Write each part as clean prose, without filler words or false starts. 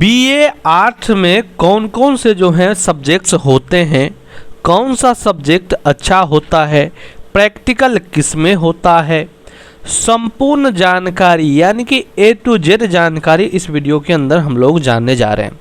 BA arts में कौन कौन से जो हैं सब्जेक्ट्स होते हैं, कौन सा सब्जेक्ट अच्छा होता है, प्रैक्टिकल किस में होता है, संपूर्ण जानकारी यानी कि ए टू जेड जानकारी इस वीडियो के अंदर हम लोग जानने जा रहे हैं,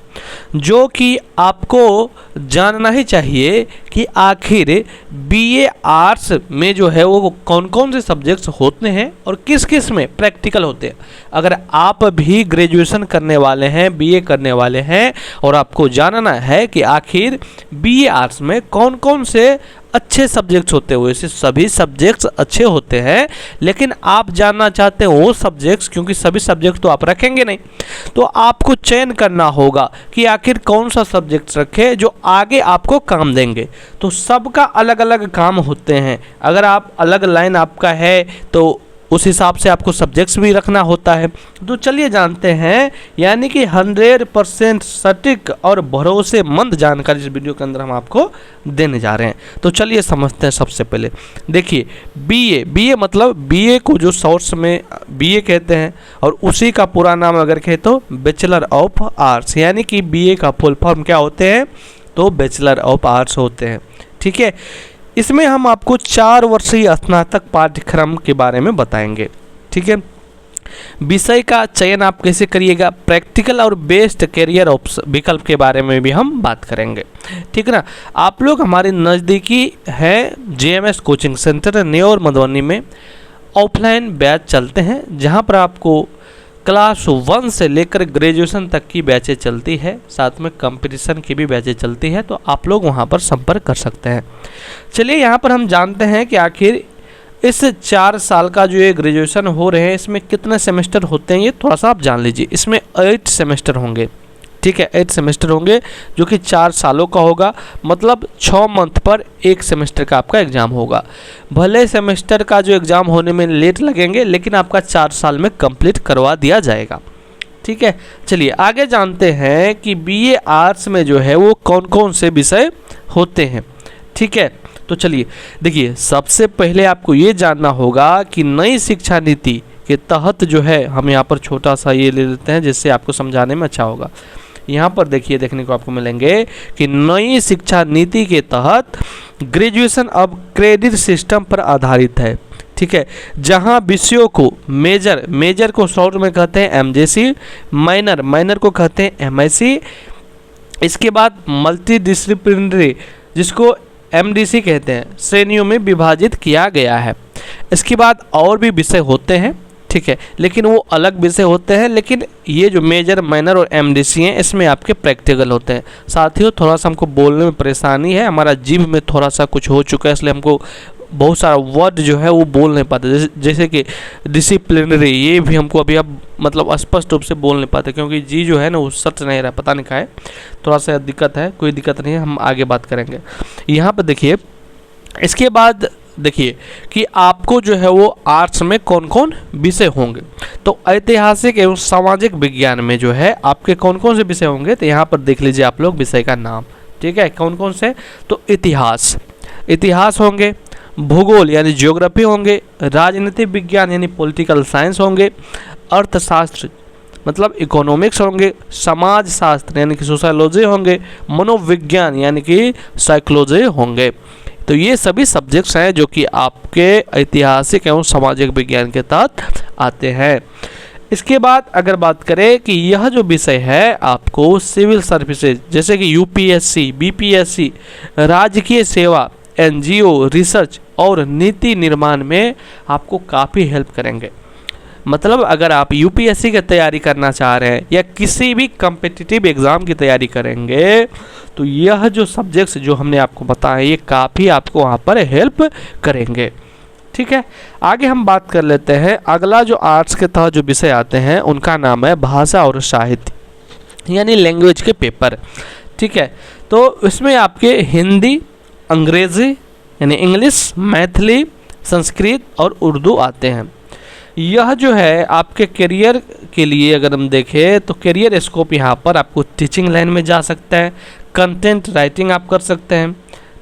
जो कि आपको जानना ही चाहिए कि आखिर बीए आर्ट्स में जो है वो कौन कौन से सब्जेक्ट्स होते हैं और किस किस में प्रैक्टिकल होते हैं। अगर आप भी ग्रेजुएशन करने वाले हैं, बीए करने वाले हैं और आपको जानना है कि आखिर बीए आर्ट्स में कौन कौन से अच्छे सब्जेक्ट्स होते हैं, वैसे सभी सब्जेक्ट्स अच्छे होते हैं, लेकिन आप जानना चाहते हैं वो सब्जेक्ट्स, क्योंकि सभी सब्जेक्ट तो आप रखेंगे नहीं, तो आपको चयन करना होगा कि आखिर कौन सा सब्जेक्ट्स रखें जो आगे आपको काम देंगे। तो सबका अलग अलग काम होते हैं। अगर आप अलग लाइन आपका है तो उस हिसाब से आपको सब्जेक्ट्स भी रखना होता है। तो चलिए जानते हैं, यानी कि 100% सटीक और भरोसेमंद जानकारी इस वीडियो के अंदर हम आपको देने जा रहे हैं। तो चलिए समझते हैं। सबसे पहले देखिए, बीए मतलब बीए को जो शॉर्ट्स में बीए कहते हैं और उसी का पूरा नाम अगर कहे तो बैचलर ऑफ आर्ट्स, यानी कि बीए का फुल फॉर्म क्या होते हैं, तो बैचलर ऑफ आर्ट्स होते हैं। ठीक है, इसमें हम आपको 4 वर्षीय स्नातक पाठ्यक्रम के बारे में बताएंगे। ठीक है, विषय का चयन आप कैसे करिएगा, प्रैक्टिकल और बेस्ट करियर विकल्प के बारे में भी हम बात करेंगे। ठीक है ना। आप लोग हमारे नज़दीकी हैं जेएमएस कोचिंग सेंटर न्योर मधुबनी में ऑफलाइन बैच चलते हैं, जहां पर आपको क्लास 1 से लेकर ग्रेजुएशन तक की बैचें चलती है, साथ में कंपटीशन की भी बैचें चलती है, तो आप लोग वहां पर संपर्क कर सकते हैं। चलिए यहाँ पर हम जानते हैं कि आखिर इस 4 साल का जो ये ग्रेजुएशन हो रहे हैं इसमें कितने सेमेस्टर होते हैं, ये थोड़ा सा आप जान लीजिए। इसमें 8 सेमेस्टर होंगे। ठीक है, 8 सेमेस्टर होंगे जो कि 4 सालों का होगा, मतलब 6 मंथ पर एक सेमेस्टर का आपका एग्ज़ाम होगा। भले सेमेस्टर का जो एग्ज़ाम होने में लेट लगेंगे, लेकिन आपका 4 साल में कंप्लीट करवा दिया जाएगा। ठीक है, चलिए आगे जानते हैं कि बीए आर्ट्स में जो है वो कौन कौन से विषय होते हैं। ठीक है, तो चलिए देखिए, सबसे पहले आपको ये जानना होगा कि नई शिक्षा नीति के तहत जो है, हम यहाँ पर छोटा सा ये ले लेते हैं जिससे आपको समझाने में अच्छा होगा। यहाँ पर देखिए, देखने को आपको मिलेंगे कि नई शिक्षा नीति के तहत ग्रेजुएशन अब क्रेडिट सिस्टम पर आधारित है। ठीक है, जहाँ विषयों को मेजर को शॉर्ट में कहते हैं एमजेसी, माइनर को कहते हैं एमआईसी, इसके बाद मल्टी डिसिप्लिनरी जिसको एमडीसी कहते हैं, श्रेणियों में विभाजित किया गया है। इसके बाद और भी विषय होते हैं। ठीक है, लेकिन वो अलग विषय होते हैं, लेकिन ये जो मेजर, माइनर और एमडीसी हैं इसमें आपके प्रैक्टिकल होते हैं। साथियों, थोड़ा सा हमको बोलने में परेशानी है, हमारा जीभ में थोड़ा सा कुछ हो चुका है, इसलिए हमको बहुत सारा वर्ड जो है वो बोल नहीं पाते, जैसे कि डिसिप्लिनरी, ये भी हमको अभी अब मतलब स्पष्ट रूप से बोल नहीं पाते, क्योंकि जी जो है ना वो सच नहीं रहा, पता नहीं क्या है, थोड़ा सा दिक्कत है। कोई दिक्कत नहीं है, हम आगे बात करेंगे। यहाँ पर देखिए, इसके बाद देखिए कि आपको जो है वो आर्ट्स में कौन कौन विषय होंगे। तो ऐतिहासिक एवं सामाजिक विज्ञान में जो है आपके कौन कौन से विषय होंगे, तो यहाँ पर देख लीजिए आप लोग विषय का नाम। ठीक है, कौन कौन से, तो इतिहास होंगे, भूगोल यानी ज्योग्राफी होंगे, राजनीतिक विज्ञान यानी पॉलिटिकल साइंस होंगे, अर्थशास्त्र मतलब इकोनॉमिक्स होंगे, समाज शास्त्र यानी कि सोशियोलॉजी होंगे, मनोविज्ञान यानी कि साइकोलॉजी होंगे। तो ये सभी सब्जेक्ट्स हैं जो कि आपके ऐतिहासिक एवं सामाजिक विज्ञान के तहत आते हैं। इसके बाद अगर बात करें कि यह जो विषय है आपको सिविल सर्विसेज जैसे कि यूपीएससी, बीपीएससी, राजकीय सेवा, एनजीओ, रिसर्च और नीति निर्माण में आपको काफ़ी हेल्प करेंगे। मतलब अगर आप यूपीएससी की तैयारी करना चाह रहे हैं या किसी भी कम्पिटिटिव एग्ज़ाम की तैयारी करेंगे, तो यह जो सब्जेक्ट्स जो हमने आपको बताया ये काफ़ी आपको वहाँ पर हेल्प करेंगे। ठीक है, आगे हम बात कर लेते हैं। अगला जो आर्ट्स के तहत जो विषय आते हैं उनका नाम है भाषा और साहित्य यानी लैंग्वेज के पेपर। ठीक है, तो इसमें आपके हिंदी, अंग्रेज़ी यानी इंग्लिश, मैथिली, संस्कृत और उर्दू आते हैं। यह जो है आपके करियर के लिए अगर हम देखें तो करियर स्कोप यहाँ पर आपको टीचिंग लाइन में जा सकता है, कंटेंट राइटिंग आप कर सकते हैं,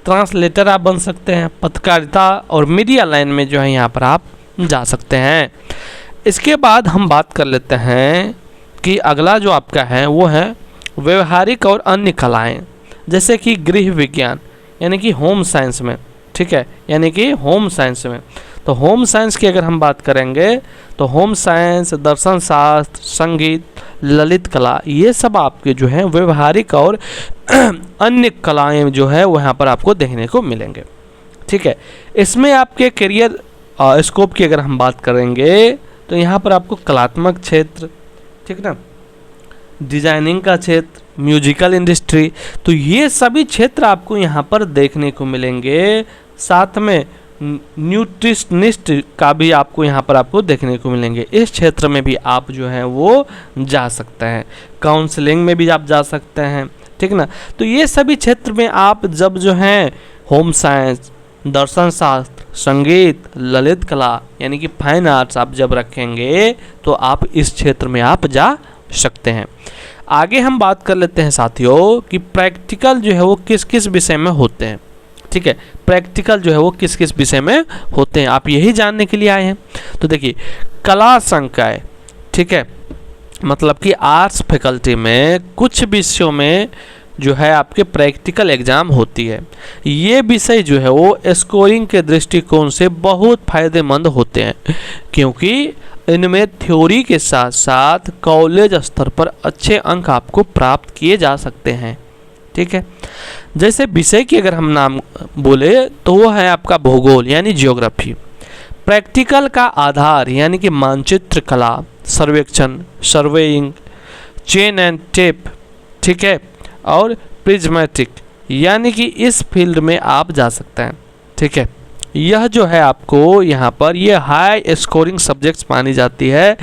ट्रांसलेटर आप बन सकते हैं, पत्रकारिता और मीडिया लाइन में जो है यहाँ पर आप जा सकते हैं। इसके बाद हम बात कर लेते हैं कि अगला जो आपका है वो है व्यवहारिक और अन्य कलाएं, जैसे कि गृह विज्ञान यानी कि होम साइंस में, ठीक है, यानी कि होम साइंस में। तो होम साइंस की अगर हम बात करेंगे तो होम साइंस, दर्शन शास्त्र, संगीत, ललित कला, ये सब आपके जो है व्यवहारिक और अन्य कलाएं जो है वो यहाँ पर आपको देखने को मिलेंगे, ठीक है। इसमें आपके करियर स्कोप की अगर हम बात करेंगे तो यहाँ पर आपको कलात्मक क्षेत्र, ठीक ना, डिजाइनिंग का क्षेत्र, म्यूजिकल इंडस्ट्री, तो ये सभी क्षेत्र आपको यहाँ पर देखने को मिलेंगे। साथ में न्यूट्रिशनिस्ट का भी आपको यहाँ पर आपको देखने को मिलेंगे। इस क्षेत्र में भी आप जो है वो जा सकते हैं, काउंसलिंग में भी आप जा सकते हैं, ठीक ना। तो ये सभी क्षेत्र में आप जब जो है होम साइंस, दर्शन शास्त्र, संगीत, ललित कला यानी कि फाइन आर्ट्स आप जब रखेंगे तो आप इस क्षेत्र में आप जा सकते हैं। आगे हम बात कर लेते हैं साथियों कि प्रैक्टिकल जो है वो किस किस विषय में होते हैं, ठीक है। प्रैक्टिकल जो है वो किस किस विषय में होते हैं, आप यही जानने के लिए आए हैं। तो देखिए, कला संकाय, ठीक है, मतलब कि आर्ट्स फैकल्टी में कुछ विषयों में जो है आपके प्रैक्टिकल एग्जाम होती है। ये विषय जो है वो स्कोरिंग के दृष्टिकोण से बहुत फायदेमंद होते हैं, क्योंकि इनमें थ्योरी के साथ साथ कॉलेज स्तर पर अच्छे अंक आपको प्राप्त किए जा सकते हैं, ठीक है। जैसे विषय की अगर हम नाम बोले तो वो है आपका भूगोल यानी ज्योग्राफी। प्रैक्टिकल का आधार यानी कि मानचित्र कला, सर्वेक्षण, सर्वेइंग, चेन एंड टेप, ठीक है, और प्रिज्मेटिक यानी कि इस फील्ड में आप जा सकते हैं, ठीक है। यह जो है आपको यहाँ पर ये हाई स्कोरिंग सब्जेक्ट्स मानी जाती है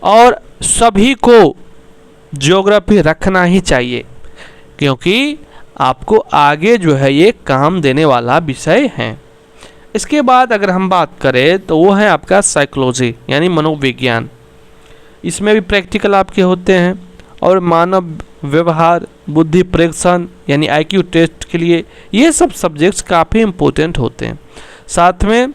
और सभी को ज्योग्राफी रखना ही चाहिए, क्योंकि आपको आगे जो है ये काम देने वाला विषय है। इसके बाद अगर हम बात करें तो वो है आपका साइकोलॉजी यानी मनोविज्ञान। इसमें भी प्रैक्टिकल आपके होते हैं और मानव व्यवहार, बुद्धि परीक्षण यानी IQ टेस्ट के लिए ये सब सब्जेक्ट्स काफ़ी इम्पोर्टेंट होते हैं। साथ में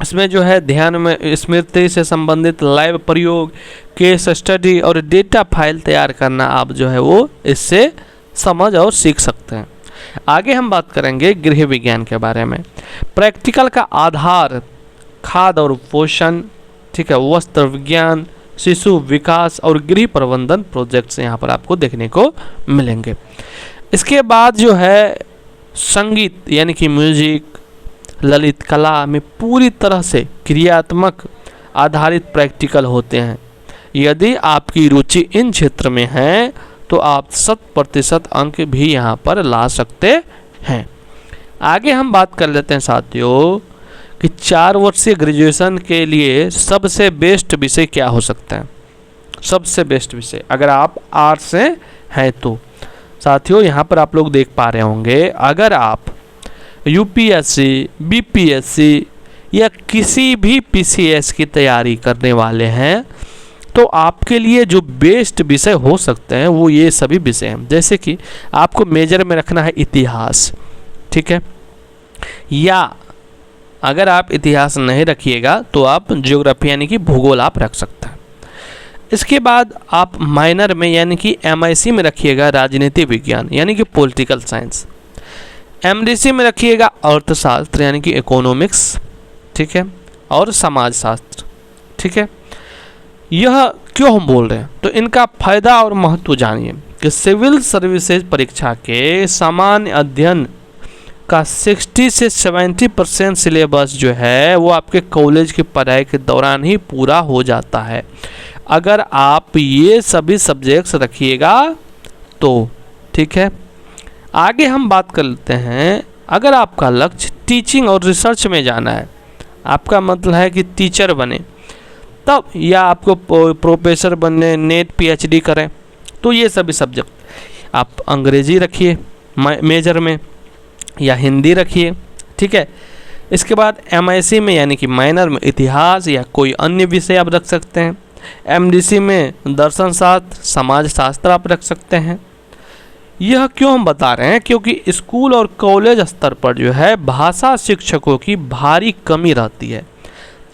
इसमें जो है ध्यान में स्मृति से संबंधित लैब प्रयोग, केस स्टडी और डेटा फाइल तैयार करना आप जो है वो इससे समझ और सीख सकते हैं। आगे हम बात करेंगे गृह विज्ञान के बारे में। प्रैक्टिकल का आधार खाद्य और पोषण, ठीक है, वस्त्र विज्ञान, शिशु विकास और गृह प्रबंधन प्रोजेक्ट्स यहाँ पर आपको देखने को मिलेंगे। इसके बाद जो है संगीत यानी कि म्यूजिक, ललित कला में पूरी तरह से क्रियात्मक आधारित प्रैक्टिकल होते हैं। यदि आपकी रुचि इन क्षेत्र में है तो आप 100% अंक भी यहाँ पर ला सकते हैं। आगे हम बात कर लेते हैं साथियों कि 4 वर्षीय ग्रेजुएशन के लिए सबसे बेस्ट विषय क्या हो सकता है। सबसे बेस्ट विषय अगर आप आर्ट्स से हैं तो साथियों यहाँ पर आप लोग देख पा रहे होंगे, अगर आप UPSC, BPSC या किसी भी PCS की तैयारी करने वाले हैं तो आपके लिए जो बेस्ट विषय हो सकते हैं वो ये सभी विषय हैं। जैसे कि आपको मेजर में रखना है इतिहास, ठीक है, या अगर आप इतिहास नहीं रखिएगा तो आप ज्योग्राफी यानी कि भूगोल आप रख सकते हैं। इसके बाद आप माइनर में यानी कि MIC में रखिएगा राजनीति विज्ञान यानी कि पॉलिटिकल साइंस। MDC में रखिएगा अर्थशास्त्र यानी कि इकोनॉमिक्स, ठीक है, और समाजशास्त्र, ठीक है। यह क्यों हम बोल रहे हैं तो इनका फायदा और महत्व जानिए कि सिविल सर्विसेज परीक्षा के सामान्य अध्ययन का 60 से 70% सिलेबस जो है वो आपके कॉलेज की पढ़ाई के दौरान ही पूरा हो जाता है। अगर आप ये सभी सब्जेक्ट्स रखिएगा तो, ठीक है। आगे हम बात कर लेते हैं, अगर आपका लक्ष्य टीचिंग और रिसर्च में जाना है, आपका मतलब है कि टीचर बने तब, या आपको प्रोफेसर बनने, नेट PhD करें, तो ये सभी सब्जेक्ट आप अंग्रेजी रखिए मेजर में या हिंदी रखिए, ठीक है। इसके बाद MIC में यानी कि माइनर में इतिहास या कोई अन्य विषय आप रख सकते हैं। MDC में दर्शन शास्त्र, समाज शास्त्र आप रख सकते हैं। यह क्यों हम बता रहे हैं, क्योंकि स्कूल और कॉलेज स्तर पर जो है भाषा शिक्षकों की भारी कमी रहती है।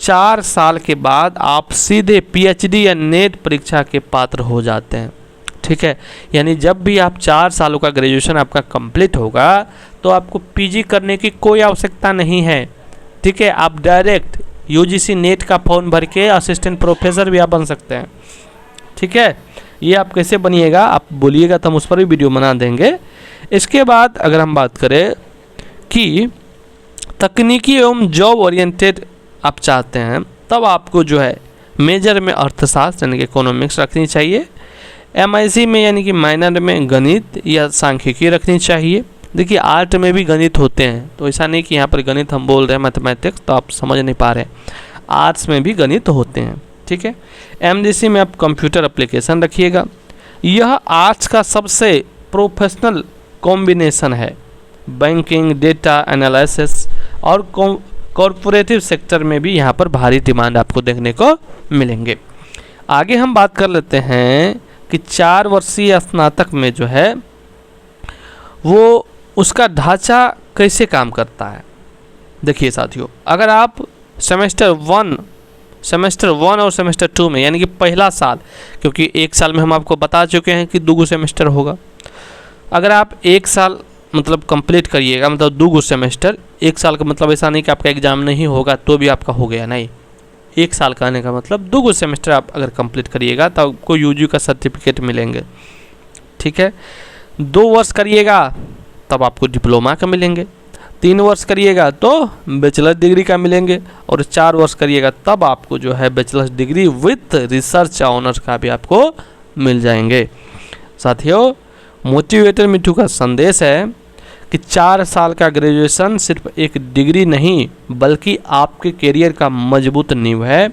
4 साल के बाद आप सीधे PhD या नेट परीक्षा के पात्र हो जाते हैं, ठीक है, यानी जब भी आप 4 सालों का ग्रेजुएशन आपका कंप्लीट होगा तो आपको पीजी करने की कोई आवश्यकता नहीं है। ठीक है, आप डायरेक्ट यूजीसी नेट का फॉर्म भर के असिस्टेंट प्रोफेसर भी आप बन सकते हैं। ठीक है, ये आप कैसे बनिएगा आप बोलिएगा तो हम उस पर भी वीडियो बना देंगे। इसके बाद अगर हम बात करें कि तकनीकी एवं जॉब ओरिएंटेड आप चाहते हैं, तब आपको जो है मेजर में अर्थशास्त्र यानी कि इकोनॉमिक्स रखनी चाहिए। एमआईसी में यानी कि माइनर में गणित या सांख्यिकी रखनी चाहिए। देखिए आर्ट में भी गणित होते हैं, तो ऐसा नहीं कि यहाँ पर गणित हम बोल रहे हैं मैथमेटिक्स तो आप समझ नहीं पा रहे हैं, आर्ट्स में भी गणित होते हैं। ठीक है, एमडीसी में आप कंप्यूटर एप्लीकेशन रखिएगा। यह आर्ट्स का सबसे प्रोफेशनल कॉम्बिनेशन है। बैंकिंग, डेटा एनालिसिस और कॉरपोरेटिव सेक्टर में भी यहाँ पर भारी डिमांड आपको देखने को मिलेंगे। आगे हम बात कर लेते हैं कि 4 वर्षीय स्नातक में जो है वो उसका ढांचा कैसे काम करता है। देखिए साथियों, अगर आप सेमेस्टर 1 और सेमेस्टर 2 में यानी कि पहला साल, क्योंकि एक साल में हम आपको बता चुके हैं कि 2 सेमेस्टर होगा, अगर आप 1 साल मतलब कंप्लीट करिएगा, मतलब 2 सेमेस्टर, 1 साल का मतलब ऐसा नहीं कि आपका एग्ज़ाम नहीं होगा तो भी आपका हो गया, नहीं। 1 साल का आने का मतलब 2 सेमेस्टर आप अगर कंप्लीट करिएगा तो आपको यूजी का सर्टिफिकेट मिलेंगे। ठीक है, 2 वर्ष करिएगा तब आपको डिप्लोमा का मिलेंगे, 3 वर्ष करिएगा तो बैचलर डिग्री का मिलेंगे, और 4 वर्ष करिएगा तब आपको जो है bachelor degree with research honours का भी आपको मिल जाएंगे। साथियों, मोटिवेटर मिठू का संदेश है कि 4 साल का ग्रेजुएशन सिर्फ एक डिग्री नहीं बल्कि आपके करियर का मजबूत नींव है।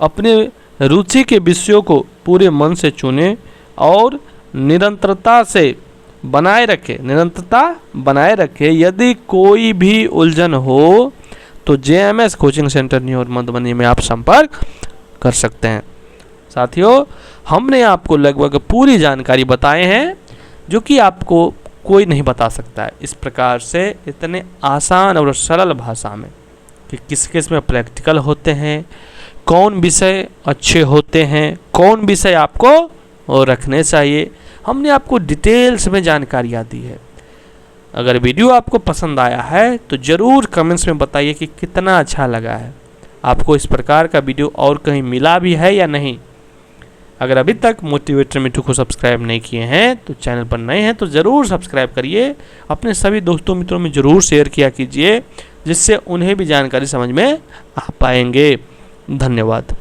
अपने रुचि के विषयों को पूरे मन से चुनें और निरंतरता बनाए रखें। यदि कोई भी उलझन हो तो JMS coaching centre New York Madhubani में आप संपर्क कर सकते हैं। साथियों, हमने आपको लगभग पूरी जानकारी बताए हैं जो कि आपको कोई नहीं बता सकता है इस प्रकार से इतने आसान और सरल भाषा में कि किस किस में प्रैक्टिकल होते हैं, कौन विषय अच्छे होते हैं, कौन विषय आपको रखने चाहिए। हमने आपको डिटेल्स में जानकारियाँ दी है। अगर वीडियो आपको पसंद आया है तो ज़रूर कमेंट्स में बताइए कि कितना अच्छा लगा है। आपको इस प्रकार का वीडियो और कहीं मिला भी है या नहीं। अगर अभी तक मोटिवेटर मिठू को सब्सक्राइब नहीं किए हैं तो चैनल पर नए हैं तो ज़रूर सब्सक्राइब करिए। अपने सभी दोस्तों मित्रों में ज़रूर शेयर किया कीजिए जिससे उन्हें भी जानकारी समझ में आ पाएंगे। धन्यवाद।